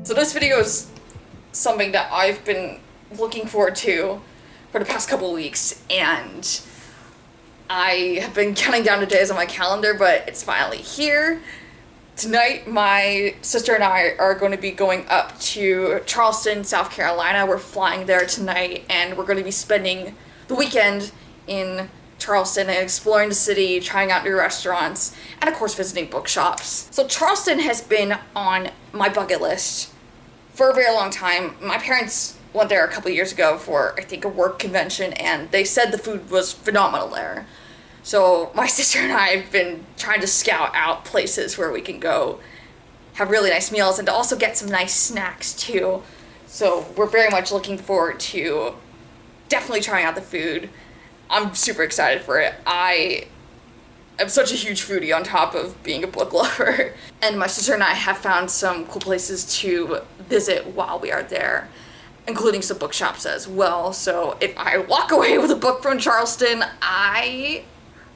So this video is something that I've been looking forward to for the past couple weeks, and I have been counting down the days on my calendar, but it's finally here. Tonight, my sister and I are going to be going up to Charleston, South Carolina. We're flying there tonight, and we're going to be spending the weekend in Charleston and exploring the city, trying out new restaurants, and of course visiting bookshops. So Charleston has been on my bucket list for a very long time. My parents went there a couple years ago for, I think, a work convention, and they said the food was phenomenal there. So my sister and I have been trying to scout out places where we can go have really nice meals and to also get some nice snacks too. So we're very much looking forward to definitely trying out the food. I'm super excited for it. I am such a huge foodie on top of being a book lover. And my sister and I have found some cool places to visit while we are there, including some bookshops as well. So if I walk away with a book from Charleston, I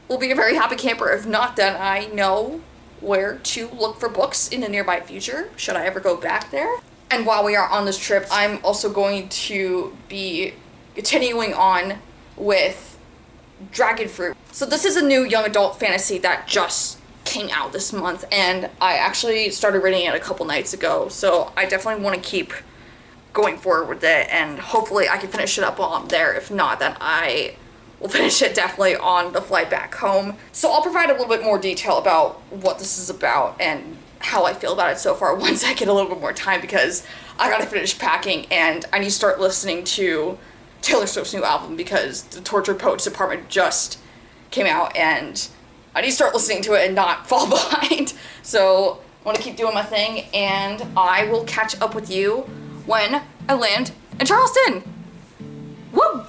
will be a very happy camper. If not, then I know where to look for books in the nearby future, should I ever go back there. And while we are on this trip, I'm also going to be continuing on with Dragonfruit. So this is a new young adult fantasy that just came out this month, and I actually started reading it a couple nights ago, so I definitely want to keep going forward with it, and hopefully I can finish it up while I'm there. If not, then I will finish it definitely on the flight back home. So I'll provide a little bit more detail about what this is about and how I feel about it so far once I get a little bit more time, because I gotta finish packing and I need to start listening to Taylor Swift's new album, because the Tortured Poets Department just came out and I need to start listening to it and not fall behind. So I want to keep doing my thing, and I will catch up with you when I land in Charleston. Woo!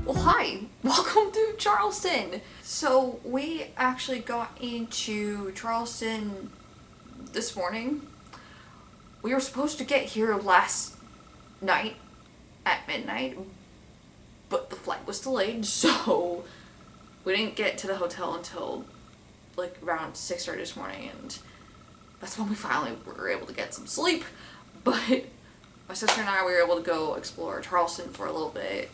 Well, hi, welcome to Charleston. So we actually got into Charleston this morning. We were supposed to get here last night at midnight, but the flight was delayed, so we didn't get to the hotel until like around 6:30 this morning, and that's when we finally were able to get some sleep. But my sister and I were able to go explore Charleston for a little bit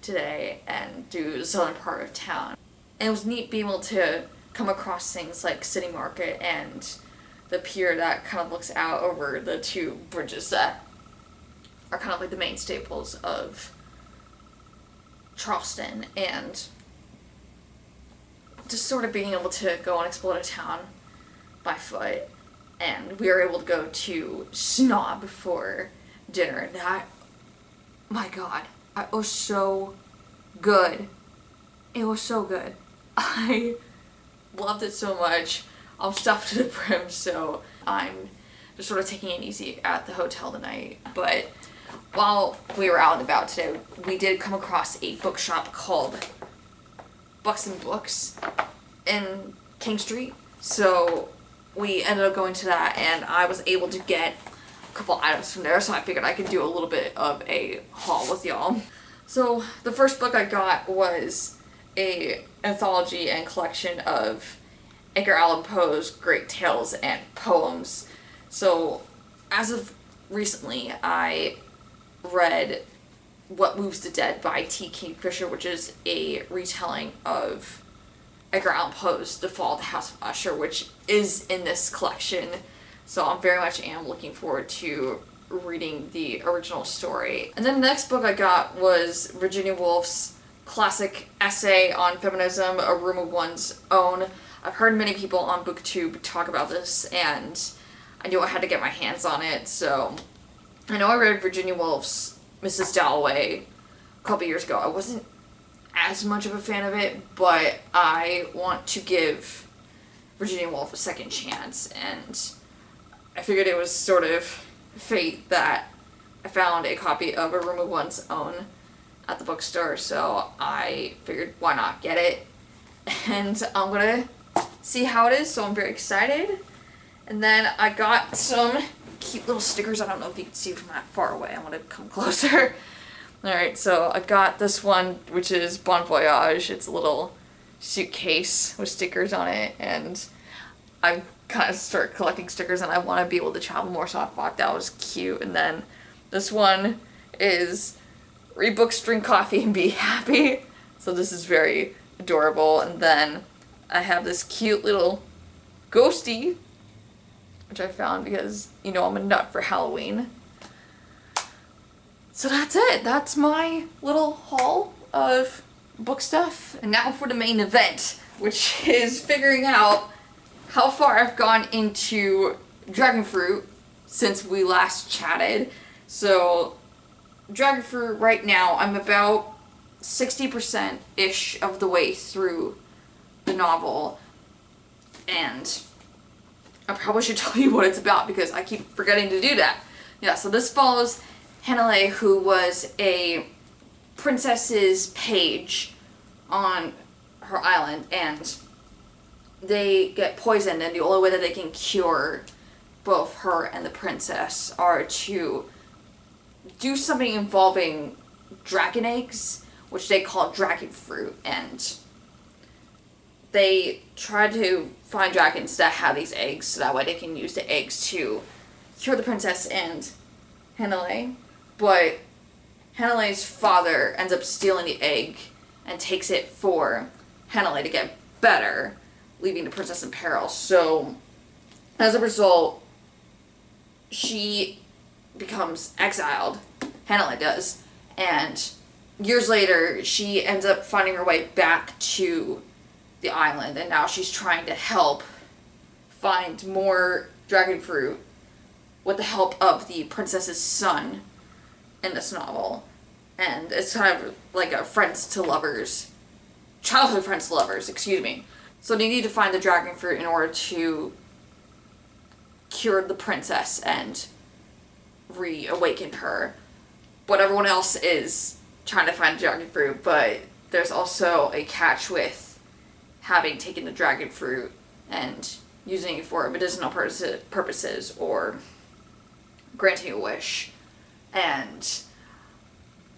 today and do the southern part of town. And it was neat being able to come across things like City Market and the pier that kind of looks out over the two bridges that are kind of like the main staples of Charleston, and just sort of being able to go and explore the town by foot. And we were able to go to Snob for dinner, and that, my god, it was so good. It was so good. I loved it so much. I'm stuffed to the brim, so I'm just sort of taking it easy at the hotel tonight. But while we were out and about today, we did come across a bookshop called Bucks and Books in King Street. So we ended up going to that, and I was able to get a couple items from there, so I figured I could do a little bit of a haul with y'all. So the first book I got was a anthology and collection of Edgar Allan Poe's great tales and poems. So as of recently, I read What Moves the Dead by T. Kingfisher, which is a retelling of Edgar Allan Poe's The Fall of the House of Usher, which is in this collection. So I'm very much looking forward to reading the original story. And then the next book I got was Virginia Woolf's classic essay on feminism, A Room of One's Own. I've heard many people on BookTube talk about this, and I knew I had to get my hands on it, so I know I read Virginia Woolf's Mrs. Dalloway a couple years ago. I wasn't as much of a fan of it, but I want to give Virginia Woolf a second chance, and I figured it was sort of fate that I found a copy of A Room of One's Own at the bookstore, so I figured why not get it, and I'm gonna see how it is, so I'm very excited. And then I got some cute little stickers. I don't know if you can see from that far away. I'm gonna come closer. Alright, so I got this one, which is Bon Voyage. It's a little suitcase with stickers on it, and I kind of started collecting stickers, and I want to be able to travel more, so I thought that was cute. And then this one is read books, drink coffee, and be happy. So this is very adorable. And then I have this cute little ghosty, which I found because, you know, I'm a nut for Halloween. So that's it. That's my little haul of book stuff. And now for the main event, which is figuring out how far I've gone into Dragonfruit since we last chatted. So Dragonfruit right now, I'm about 60%-ish of the way through the novel. And I probably should tell you what it's about because I keep forgetting to do that. Yeah, so this follows Hannele, who was a princess's page on her island, and they get poisoned, and the only way that they can cure both her and the princess are to do something involving dragon eggs, which they call dragonfruit, and they try to find dragons that have these eggs so that way they can use the eggs to cure the princess and Hannele. But Hannele's father ends up stealing the egg and takes it for Hannele to get better, leaving the princess in peril. So, as a result, she becomes exiled. Hannele does. And years later, she ends up finding her way back to the island. And now she's trying to help find more dragon fruit with the help of the princess's son in this novel. And it's kind of like a friends to lovers, childhood friends to lovers, excuse me. So they need to find the dragon fruit in order to cure the princess and reawaken her. But everyone else is trying to find the dragon fruit, but there's also a catch with having taken the dragon fruit and using it for medicinal purposes or granting a wish. And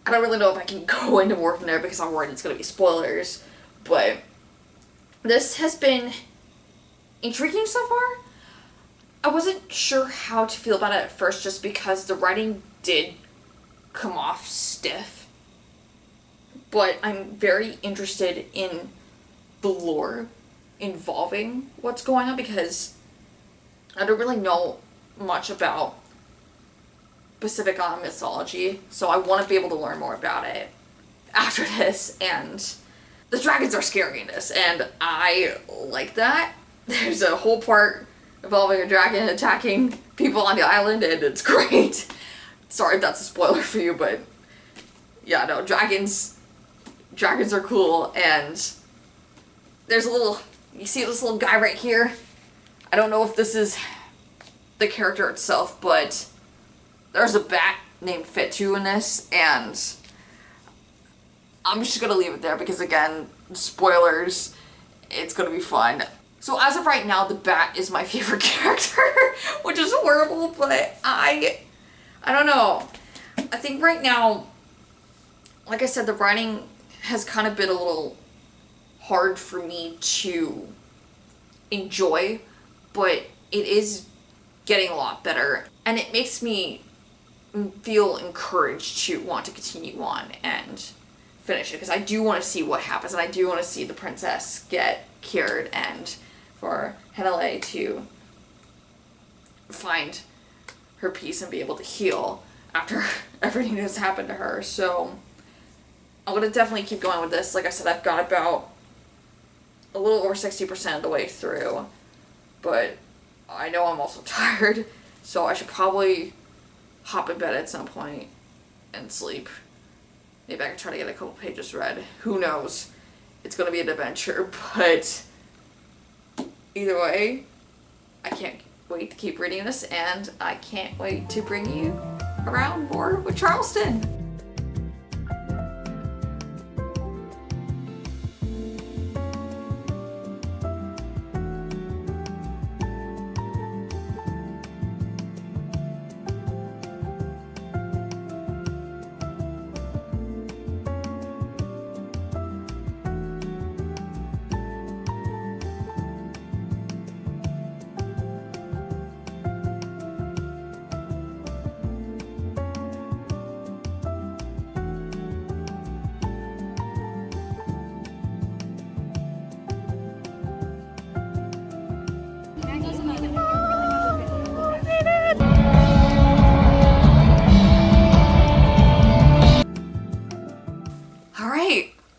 I don't really know if I can go into more from there because I'm worried it's going to be spoilers, but this has been intriguing so far. I wasn't sure how to feel about it at first just because the writing did come off stiff, but I'm very interested in the lore involving what's going on because I don't really know much about Pacific Island mythology, so I want to be able to learn more about it after this. And the dragons are scary in this, and I like that. There's a whole part involving a dragon attacking people on the island, and it's great. Sorry if that's a spoiler for you, but yeah, no, dragons are cool. And there's a little, you see this little guy right here? I don't know if this is the character itself, but there's a bat named Fetu in this, and I'm just gonna leave it there because, again, spoilers, it's gonna be fun. So as of right now, the bat is my favorite character, which is horrible, but I don't know. I think right now, like I said, the writing has kind of been a little hard for me to enjoy, but it is getting a lot better, and it makes me feel encouraged to want to continue on and finish it because I do want to see what happens, and I do want to see the princess get cured and for Hannele to find her peace and be able to heal after everything that's happened to her. So I'm gonna definitely keep going with this. Like I said, I've got about a little over 60% of the way through, but I know I'm also tired, so I should probably hop in bed at some point and sleep. Maybe I can try to get a couple pages read. Who knows? It's gonna be an adventure, but either way, I can't wait to keep reading this, and I can't wait to bring you around more with Charleston.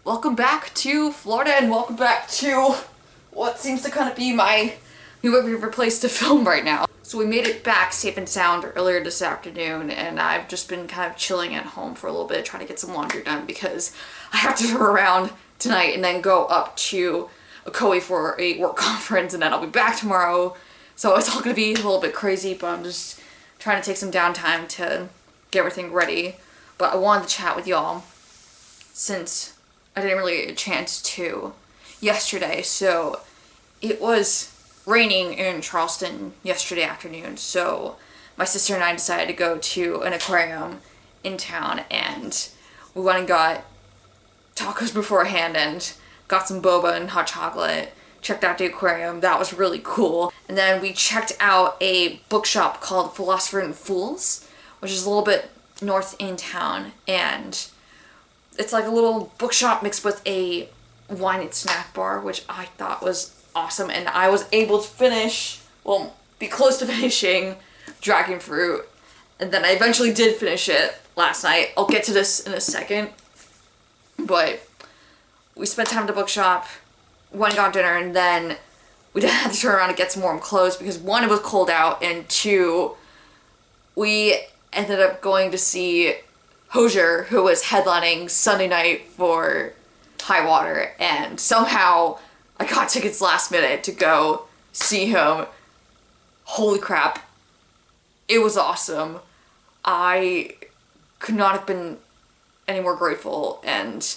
Welcome back to Florida, and welcome back to what seems to kind of be my new favorite place to film right now. So we made it back safe and sound earlier this afternoon, and I've just been kind of chilling at home for a little bit, trying to get some laundry done because I have to turn around tonight and then go up to Makiia for a work conference, and then I'll be back tomorrow. So it's all gonna be a little bit crazy, but I'm just trying to take some downtime to get everything ready. But I wanted to chat with y'all since I didn't really get a chance to yesterday. So it was raining in Charleston yesterday afternoon, so my sister and I decided to go to an aquarium in town, and we went and got tacos beforehand and got some boba and hot chocolate, checked out the aquarium. That was really cool. And then we checked out a bookshop called Philosopher and Fools, which is a little bit north in town, and it's like a little bookshop mixed with a wine and snack bar, which I thought was awesome. And I was able to finish, well, be close to finishing Dragonfruit. And then I eventually did finish it last night. I'll get to this in a second. But we spent time at the bookshop, went and got dinner, and then we then had to turn around and get some warm clothes because one, it was cold out, and two, we ended up going to see Hozier, who was headlining Sunday night for High Water, and somehow I got tickets last minute to go see him. Holy crap. It was awesome. I could not have been any more grateful, and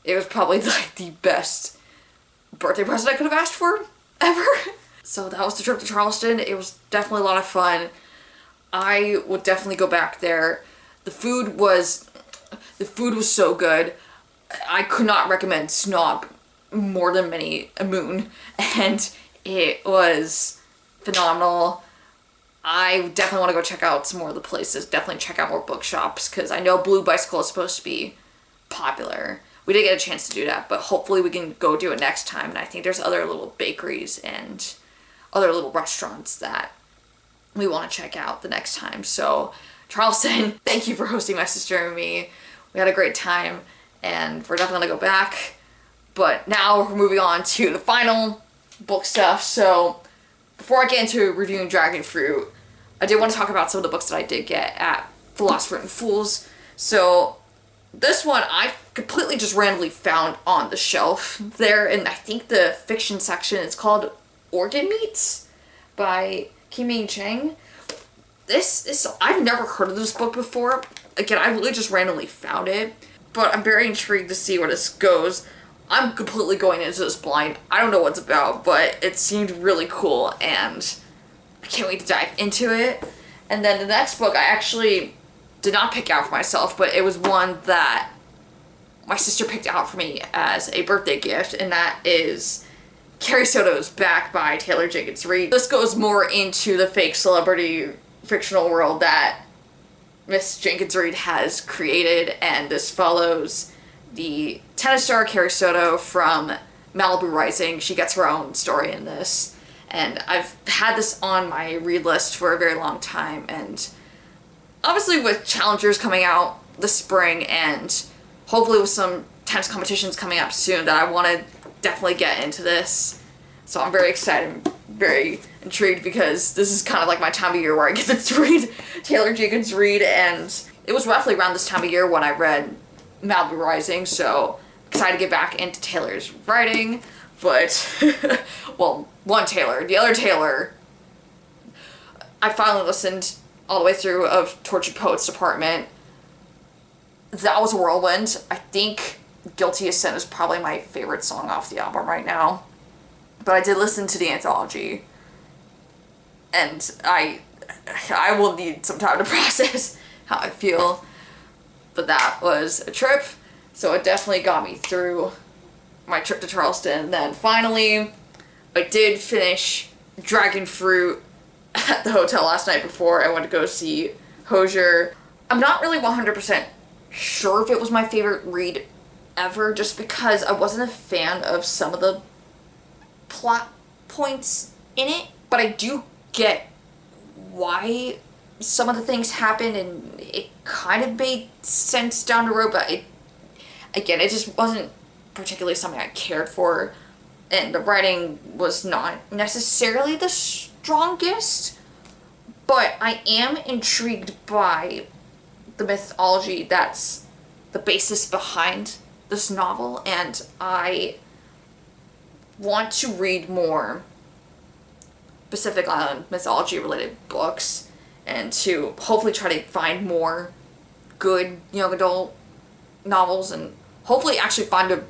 it was probably like the best birthday present I could have asked for ever. So that was the trip to Charleston. It was definitely a lot of fun. I would definitely go back there. The food was so good. I could not recommend Snob more than many a moon, and it was phenomenal. I definitely want to go check out some more of the places, definitely check out more bookshops, because I know Blue Bicycle is supposed to be popular. We didn't get a chance to do that, but hopefully we can go do it next time, and I think there's other little bakeries and other little restaurants that we want to check out the next time. So Charleston, thank you for hosting my sister and me. We had a great time, and we're definitely gonna go back. But now we're moving on to the final book stuff. So before I get into reviewing Dragonfruit, I did want to talk about some of the books that I did get at Philosopher and Fools. So this one I completely just randomly found on the shelf there, and I think the fiction section is called Organ Meats by K-Ming Chang. I've never heard of this book before. Again, I really just randomly found it, but I'm very intrigued to see where this goes. I'm completely going into this blind. I don't know what it's about, but it seemed really cool, and I can't wait to dive into it. And then the next book I actually did not pick out for myself, but it was one that my sister picked out for me as a birthday gift, and that is Carrie Soto's Back by Taylor Jenkins Reid. This goes more into the fake celebrity fictional world that Miss Jenkins Reid has created, and this follows the tennis star Carrie Soto from Malibu Rising. She gets her own story in this, and I've had this on my read list for a very long time, and obviously with Challengers coming out this spring and hopefully with some tennis competitions coming up soon that I want to definitely get into this. So I'm very excited, very intrigued, because this is kind of like my time of year where I get to read Taylor Jenkins Reid, and it was roughly around this time of year when I read Malibu Rising, so excited to get back into Taylor's writing. But, well, one Taylor. The other Taylor, I finally listened all the way through of Tortured Poets Department. That was a whirlwind. I think Guilty as Sin is probably my favorite song off the album right now. But I did listen to the anthology, and I will need some time to process how I feel. But that was a trip, so it definitely got me through my trip to Charleston. And then finally, I did finish Dragonfruit at the hotel last night before I went to go see Hozier. I'm not really 100% sure if it was my favorite read ever, just because I wasn't a fan of some of the plot points in it, but I do get why some of the things happened, and it kind of made sense down the road, but it just wasn't particularly something I cared for, and the writing was not necessarily the strongest, but I am intrigued by the mythology that's the basis behind this novel, and I want to read more Pacific Island mythology related books, and to hopefully try to find more good young adult novels, and hopefully actually find a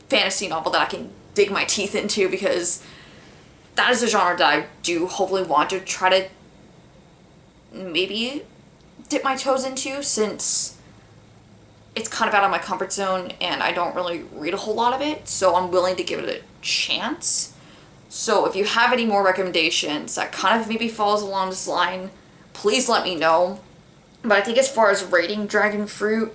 fantasy novel that I can dig my teeth into, because that is a genre that I do hopefully want to try to maybe dip my toes into, since it's kind of out of my comfort zone and I don't really read a whole lot of it, so I'm willing to give it a chance. So if you have any more recommendations that kind of maybe falls along this line, please let me know. But I think as far as rating Dragonfruit,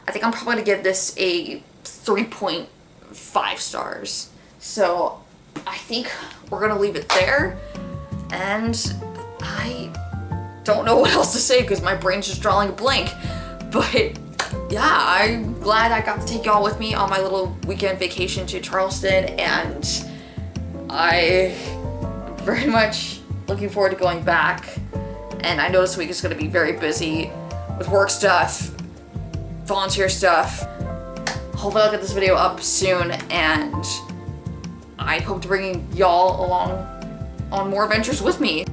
I think I'm probably going to give this a 3.5 stars. So I think we're going to leave it there, and I don't know what else to say because my brain's just drawing a blank. But yeah, I'm glad I got to take y'all with me on my little weekend vacation to Charleston, and I very much looking forward to going back. And I know this week is going to be very busy with work stuff, volunteer stuff. Hopefully I'll get this video up soon, and I hope to bring y'all along on more adventures with me.